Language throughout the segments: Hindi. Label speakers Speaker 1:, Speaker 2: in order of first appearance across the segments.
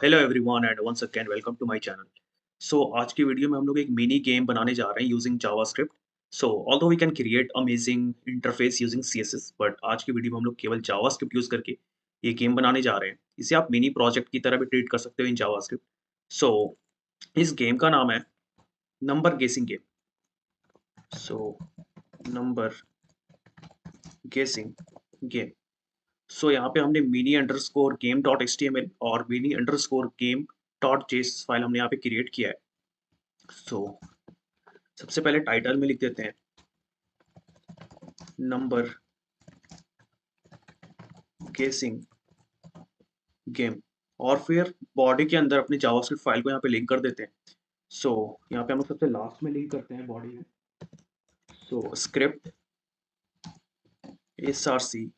Speaker 1: Hello everyone and once again welcome to my channel. आज की वीडियो में हम लोग एक मिनी गेम बनाने जा रहे हैं using JavaScript. Although we can create amazing interface using CSS, but आज की वीडियो में हम लोग केवल जावास्क्रिप्ट यूज करके ये गेम बनाने जा रहे हैं। इसे आप मिनी प्रोजेक्ट की तरह भी ट्रीट कर सकते हो इन जावास्क्रिप्ट। सो इस गेम का नाम है नंबर गेसिंग गेम। सो नंबर गेसिंग गेम। यहाँ पे हमने mini underscore game dot H और मिनी अंडरस्कोर गेम डॉट जेस फाइल हमने यहाँ पे क्रिएट किया है। सो सबसे पहले टाइटल में लिख देते हैं नंबर गेसिंग गेम और फिर बॉडी के अंदर अपनी जावास्क्रिप्ट फाइल को यहाँ पे लिंक कर देते हैं। यहाँ पे हम लोग सबसे लास्ट में लिंक करते हैं बॉडी में। Script src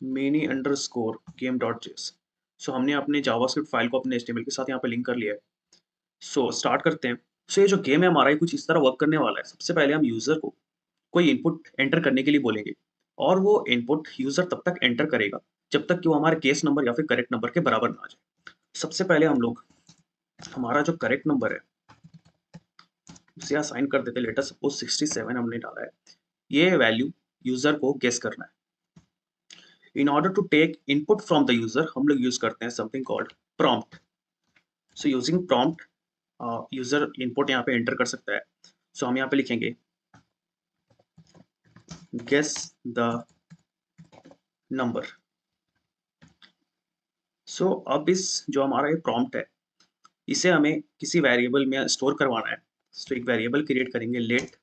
Speaker 1: mini underscore game dot जेस। हमने अपने जावास्क्रिप्ट फाइल को अपने एचटीएमएल के साथ यहाँ पे लिंक कर लिया है। स्टार्ट करते हैं। ये जो गेम है हमारा, ये कुछ इस तरह वर्क करने वाला है। सबसे पहले हम यूजर को कोई इनपुट एंटर करने के लिए बोलेंगे और वो इनपुट यूजर तब तक एंटर करेगा जब तक कि वो हमारे केस नंबर या फिर करेक्ट नंबर के बराबर ना आ जाए। सबसे पहले हम लोग हमारा जो करेक्ट नंबर है उसे असाइन कर देते हैं। लेटर सपोज 67 हमने डाला है। ये वैल्यू यूजर को गेस करना है। In order to take input from the user हम लोग यूज करते हैं something called prompt. Using prompt user input यहाँ पे एंटर कर सकता है। हम यहाँ पे लिखेंगे गेस द नंबर। अब इस जो हमारा ये प्रॉम्प्ट है इसे हमें किसी वेरिएबल में स्टोर करवाना है। एक वेरिएबल क्रिएट करेंगे लेट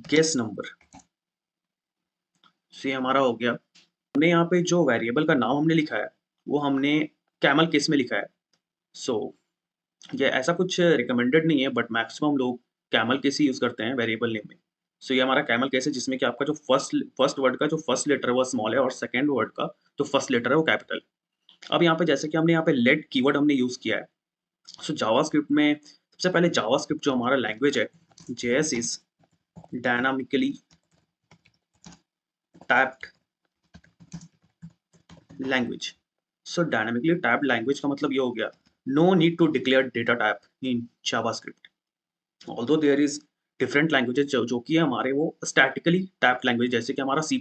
Speaker 1: गेस नंबर। ये हमारा हो गया। हमने यहाँ पे जो वेरिएबल का नाम हमने लिखा है वो हमने कैमल केस में लिखा है। सो ये ऐसा कुछ रिकमेंडेड नहीं है, बट मैक्सिमम लोग कैमल केस ही यूज करते हैं वेरिएबल नेम में। ये हमारा कैमल केस है जिसमें कि आपका जो फर्स्ट वर्ड का जो फर्स्ट लेटर है वो स्मॉल है और सेकंड वर्ड का जो फर्स्ट लेटर है वो कैपिटल। अब यहाँ पे जैसे कि हमने यहाँ पे लेट कीवर्ड हमने यूज किया है। जावास्क्रिप्ट में सबसे पहले जावास्क्रिप्ट जो हमारा लैंग्वेज है JS is dynamically typed language. Dynamically typed language का मतलब ये हो गया no need to declare data type in JavaScript. Although there is different languages जो कि हमारे वो स्टैटिकली टैप्ड लैंग्वेज, जैसे कि हमारा C++,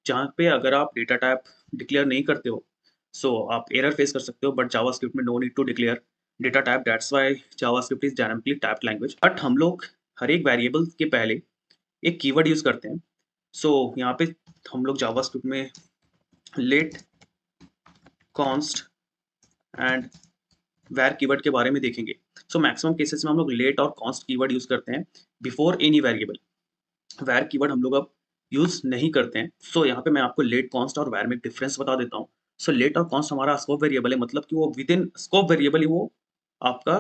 Speaker 1: जहाँ पे अगर आप डेटा टाइप डिक्लेयर नहीं करते हो आप एरर फेस कर सकते हो। बट जावास्क्रिप्ट में no need to declare data type, that's why JavaScript is dynamically typed language. But हम लोग हर एक वेरिएबल के पहले एक कीवर्ड यूज करते हैं। यहाँ पे हम लोग जावास्क्रिप्ट में लेट कॉन्स्ट एंड वैर कीवर्ड के बारे में देखेंगे। मैक्सिमम केसेस में हम लोग लेट और कॉन्स्ट कीवर्ड यूज करते हैं बिफोर एनी वेरिएबल। वैर कीवर्ड हम लोग अब यूज नहीं करते हैं। यहाँ पे मैं आपको लेट कॉन्स्ट और वैर में डिफरेंस बता देता हूँ। लेट और कॉन्स्ट हमारा स्कोप वेरिएबल है, मतलब कि वो विद इन स्कोप वेरिएबल ही वो आपका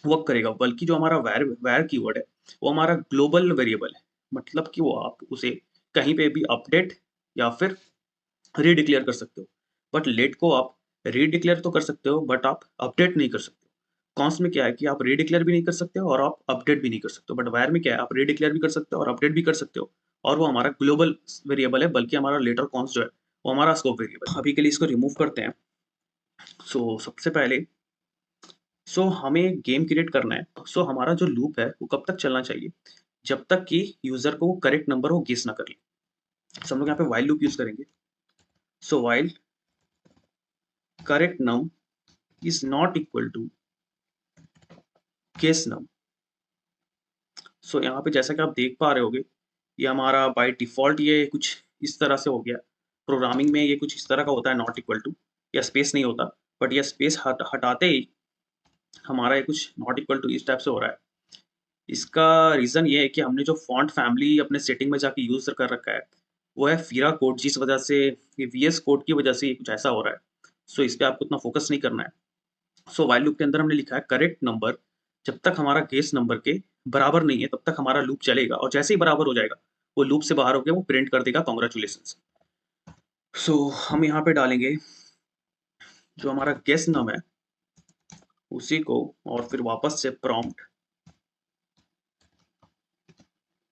Speaker 1: वर्क करेगा। बल्कि जो हमारा वैर वैर कीवर्ड है वो हमारा ग्लोबल वेरिएबल है, मतलब कि वो आप उसे कहीं पे भी अपडेट या फिर रीडिक्लेयर कर सकते हो। बट लेट को आप रीडिक्लेयर तो कर सकते हो बट आप अपडेट नहीं कर सकते। कॉन्स्ट में क्या है कि आप रीडिक्लेयर भी नहीं कर सकते हो और आप अपडेट भी नहीं कर सकते हो। बट वायर में क्या है, आप रीडिक्लेयर भी कर सकते हो और अपडेट भी कर सकते हो, और वो हमारा ग्लोबल वेरिएबल है। बल्कि हमारा लेटर कॉन्स्ट जो है वो हमारा स्कोप वेरिएबल। अभी के लिए इसको रिमूव करते हैं। सबसे पहले हमें गेम क्रिएट करना है। हमारा जो लूप है वो कब तक चलना चाहिए, जब तक कि यूजर को करेक्ट नंबर वो गेस ना कर ले। हम लोग यहाँ पे वाइल लूप यूज करेंगे। While correct num is not equal to guess num. यहाँ पे जैसा कि आप देख पा रहे होगे ये हमारा बाय डिफॉल्ट ये कुछ इस तरह से हो गया। प्रोग्रामिंग में ये कुछ इस तरह का होता है, नॉट इक्वल टू या स्पेस नहीं होता। बट ये स्पेस हटाते ही हमारा ये कुछ नॉट इक्वल टू इस टाइप से हो रहा है। इसका रीज़न ये है कि हमने जो फॉन्ट फैमिली अपने सेटिंग में जाके यूज़ कर रखा है वो है फीरा कोड, जिस वजह से ये वीएस कोड की वजह से ये कुछ ऐसा हो रहा है। इस पे आपको उतना फोकस नहीं करना है। व्हाइल लूप के अंदर हमने लिखा है करेक्ट नंबर जब तक हमारा गेस नंबर के बराबर नहीं है तब तक हमारा लूप चलेगा, और जैसे ही बराबर हो जाएगा वो लूप से बाहर हो गया वो प्रिंट कर देगा कॉन्ग्रेचुलेशन। हम यहाँ पे डालेंगे जो हमारा गेस नम है उसी को, और फिर वापस से प्रॉम्प्ट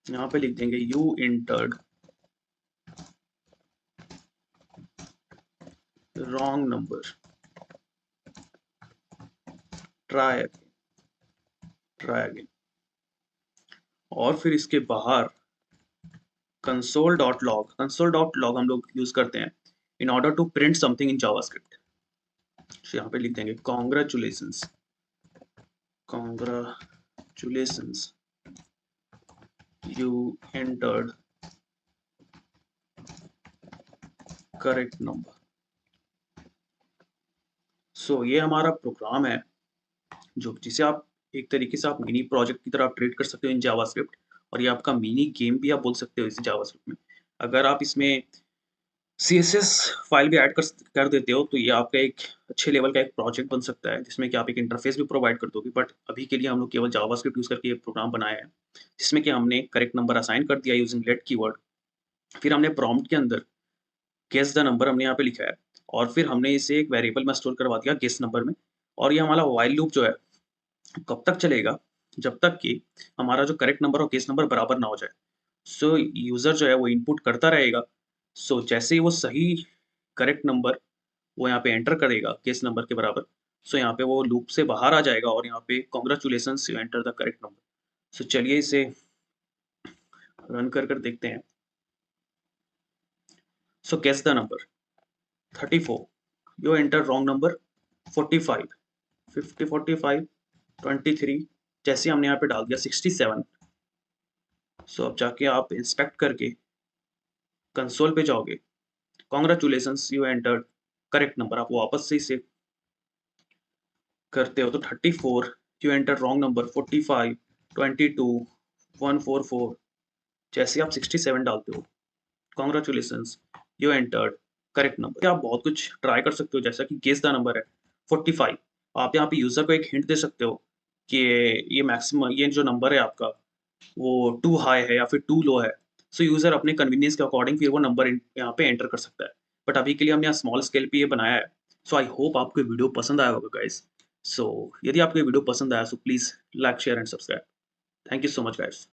Speaker 1: यहाँ पे लिख देंगे you entered wrong number, try again, और फिर इसके बाहर console.log हम लोग यूज करते हैं in order to print something in JavaScript. तो यहाँ पे लिख देंगे congratulations you entered correct number। So ये हमारा प्रोग्राम है जो जिसे आप एक तरीके से आप मिनी प्रोजेक्ट की तरह आप ट्रीट कर सकते हो इन जावास्क्रिप्ट, और ये आपका मिनी गेम भी आप बोल सकते हो इस जावास्क्रिप्ट में। अगर आप इसमें CSS फाइल भी ऐड कर देते हो तो ये आपका एक अच्छे लेवल का एक प्रोजेक्ट बन सकता है जिसमें कि आप एक इंटरफेस भी प्रोवाइड कर दोगे। बट अभी के लिए हम लोग केवल जावास्क्रिप्ट यूज करके ये प्रोग्राम बनाया है जिसमें कि हमने करेक्ट नंबर असाइन कर दिया यूजिंग लेट कीवर्ड। फिर हमने प्रॉम्प्ट के अंदर गेस द नंबर हमने यहाँ पे लिखा है, और फिर हमने इसे एक वेरिएबल में स्टोर करवा दिया गेस नंबर में। और ये हमारा व्हाइल लूप जो है कब तक चलेगा, जब तक कि हमारा जो करेक्ट नंबर और गेस नंबर बराबर ना हो जाए। सो यूजर जो है वो इनपुट करता रहेगा। सो जैसे ही वो सही करेक्ट नंबर वो यहाँ पे एंटर करेगा गेस नंबर के बराबर, सो यहाँ पे वो लूप से बाहर आ जाएगा और यहाँ पे congratulations you enter the correct number. So चलिए इसे रन कर देखते हैं। So guess the number 34, you enter wrong number 45, 50 45 23, जैसे हमने यहाँ पे डाल दिया 67। सो अब जाके आप इंस्पेक्ट करके कंसोल पे जाओगे, congratulations you entered correct number, आप वापस से इसे करते हो तो 34, यू एंटर रॉन्ग नंबर 45 22 144, जैसे आप 67 डालते हो, congratulations you entered correct number. आप बहुत कुछ ट्राई कर सकते हो जैसा कि गेस द नंबर है 45। आप यहाँ पे यूजर को एक हिंट दे सकते हो कि ये मैक्सिमम ये जो नंबर है आपका वो टू हाई है या फिर टू लो है। सो यूजर अपने कन्वीनियंस के अकॉर्डिंग फिर वो नंबर यहाँ पे एंटर कर सकता है। बट अभी के लिए हमने यहाँ स्मॉल स्केल पे ये बनाया है। सो आई होप आपको वीडियो पसंद आया होगा गाइस। सो यदि आपको ये वीडियो पसंद आया so please like share and subscribe. Thank you so much guys.